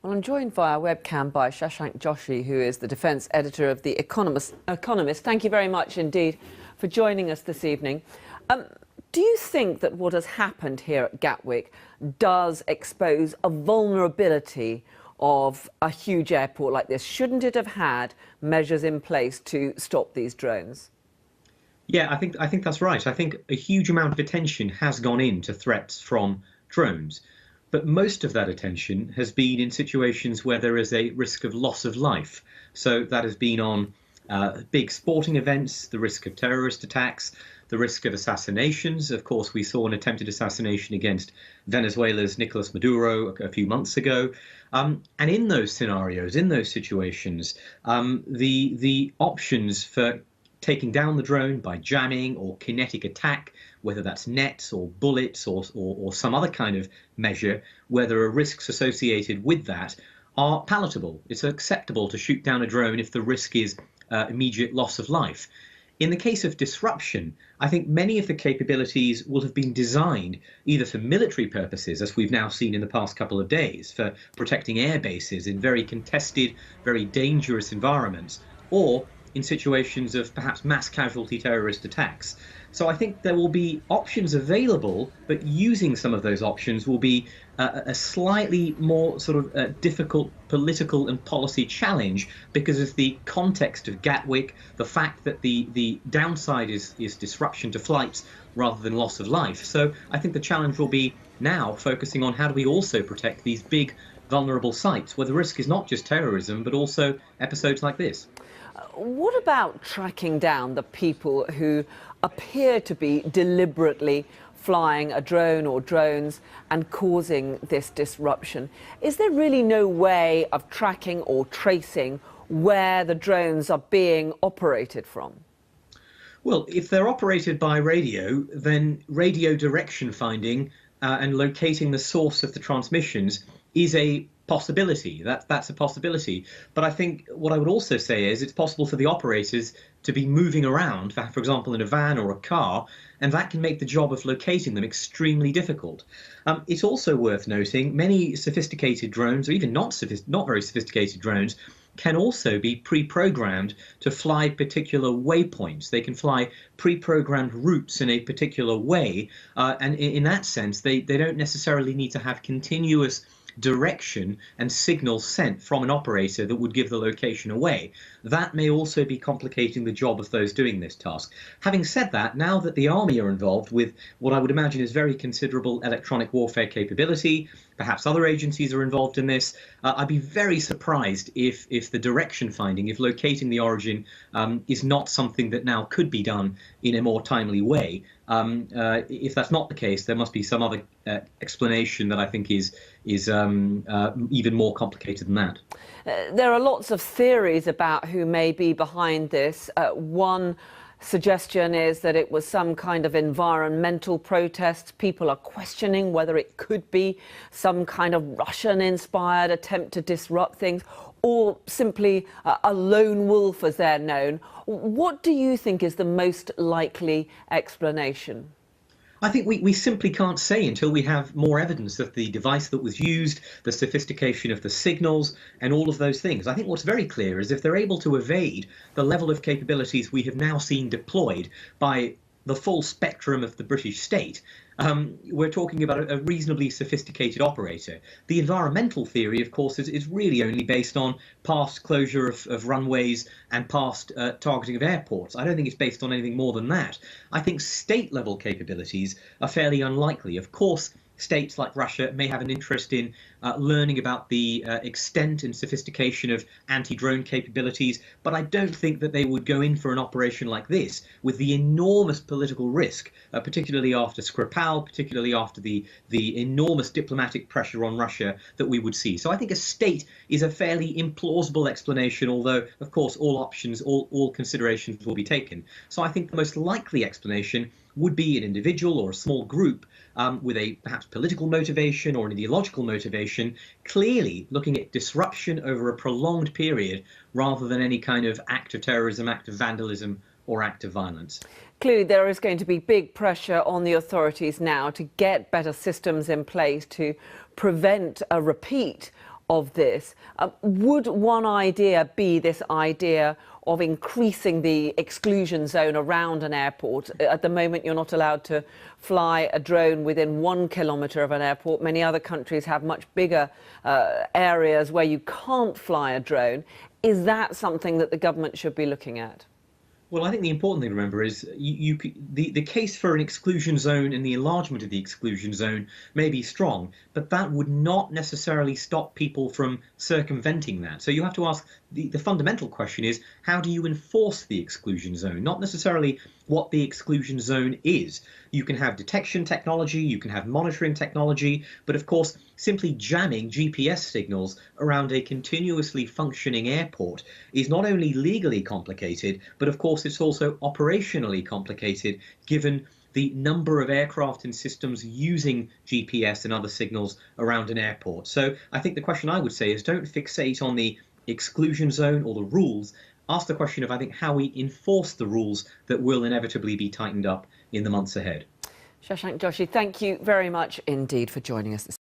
Well, I'm joined via webcam by Shashank Joshi, who is the defence editor of The Economist. Thank you very much indeed for joining us this evening. Do you think that what has happened here at Gatwick does expose a vulnerability of a huge airport like this? Shouldn't it have had measures in place to stop these drones? Yeah, I think that's right. I think a huge amount of attention has gone into threats from drones. But most of that attention has been in situations where there is a risk of loss of life. So that has been on big sporting events, the risk of terrorist attacks, the risk of assassinations. Of course, we saw an attempted assassination against Venezuela's Nicolas Maduro a few months ago. And in those scenarios, in those situations, the options for taking down the drone by jamming or kinetic attack, whether that's nets or bullets or some other kind of measure where there are risks associated with that, are palatable. It's acceptable to shoot down a drone if the risk is immediate loss of life. In the case of disruption, I think many of the capabilities will have been designed either for military purposes, as we've now seen in the past couple of days, for protecting air bases in very contested, very dangerous environments, or in situations of perhaps mass casualty terrorist attacks. So I think there will be options available, but using some of those options will be a slightly more sort of difficult political and policy challenge because of the context of Gatwick, the fact that the downside is disruption to flights rather than loss of life. So I think the challenge will be now focusing on how do we also protect these big vulnerable sites where the risk is not just terrorism, but also episodes like this. What about tracking down the people who appear to be deliberately flying a drone or drones and causing this disruption? Is there really no way of tracking or tracing where the drones are being operated from? Well, if they're operated by radio, then radio direction finding and locating the source of the transmissions is a possibility. That's a possibility. But I think what I would also say is it's possible for the operators to be moving around, for example, in a van or a car, and that can make the job of locating them extremely difficult. It's also worth noting many sophisticated drones, or even not very sophisticated drones, can also be pre-programmed to fly particular waypoints. They can fly pre-programmed routes in a particular way, and in that sense, they don't necessarily need to have continuous direction and signals sent from an operator that would give the location away. That may also be complicating the job of those doing this task. Having said that, now that the army are involved with what I would imagine is very considerable electronic warfare capability, perhaps other agencies are involved in this, I'd be very surprised if the direction finding, if locating the origin is not something that now could be done in a more timely way. If that's not the case, there must be some other explanation that I think is even more complicated than that. There are lots of theories about who may be behind this. One suggestion is that it was some kind of environmental protest. People are questioning whether it could be some kind of Russian-inspired attempt to disrupt things, or simply a lone wolf, as they're known. What do you think is the most likely explanation? I think we simply can't say until we have more evidence of the device that was used, the sophistication of the signals, and all of those things. I think what's very clear is if they're able to evade the level of capabilities we have now seen deployed by the full spectrum of the British state, we're talking about a reasonably sophisticated operator. The environmental theory, of course, is really only based on past closure of runways and past targeting of airports. I don't think it's based on anything more than that. I think state-level capabilities are fairly unlikely. Of course, states like Russia may have an interest in learning about the extent and sophistication of anti-drone capabilities, but I don't think that they would go in for an operation like this with the enormous political risk, particularly after Skripal, particularly after the enormous diplomatic pressure on Russia that we would see. So I think a state is a fairly implausible explanation, although, of course, all options, all considerations will be taken. So I think the most likely explanation would be an individual or a small group with a perhaps political motivation or an ideological motivation, clearly looking at disruption over a prolonged period rather than any kind of act of terrorism, act of vandalism or act of violence. Clearly, there is going to be big pressure on the authorities now to get better systems in place to prevent a repeat of this. Would one idea be this idea of increasing the exclusion zone around an airport? At the moment, you're not allowed to fly a drone within 1 kilometre of an airport. Many other countries have much bigger areas where you can't fly a drone. Is that something that the government should be looking at? Well, I think the important thing to remember is the case for an exclusion zone and the enlargement of the exclusion zone may be strong, but that would not necessarily stop people from circumventing that. So you have to ask, the fundamental question is, how do you enforce the exclusion zone? Not necessarily what the exclusion zone is. You can have detection technology, you can have monitoring technology, but of course, simply jamming GPS signals around a continuously functioning airport is not only legally complicated, but of course it's also operationally complicated given the number of aircraft and systems using GPS and other signals around an airport. So I think the question I would say is, don't fixate on the exclusion zone or the rules. Ask the question of, I think, how we enforce the rules that will inevitably be tightened up in the months ahead. Shashank Joshi, thank you very much indeed for joining us this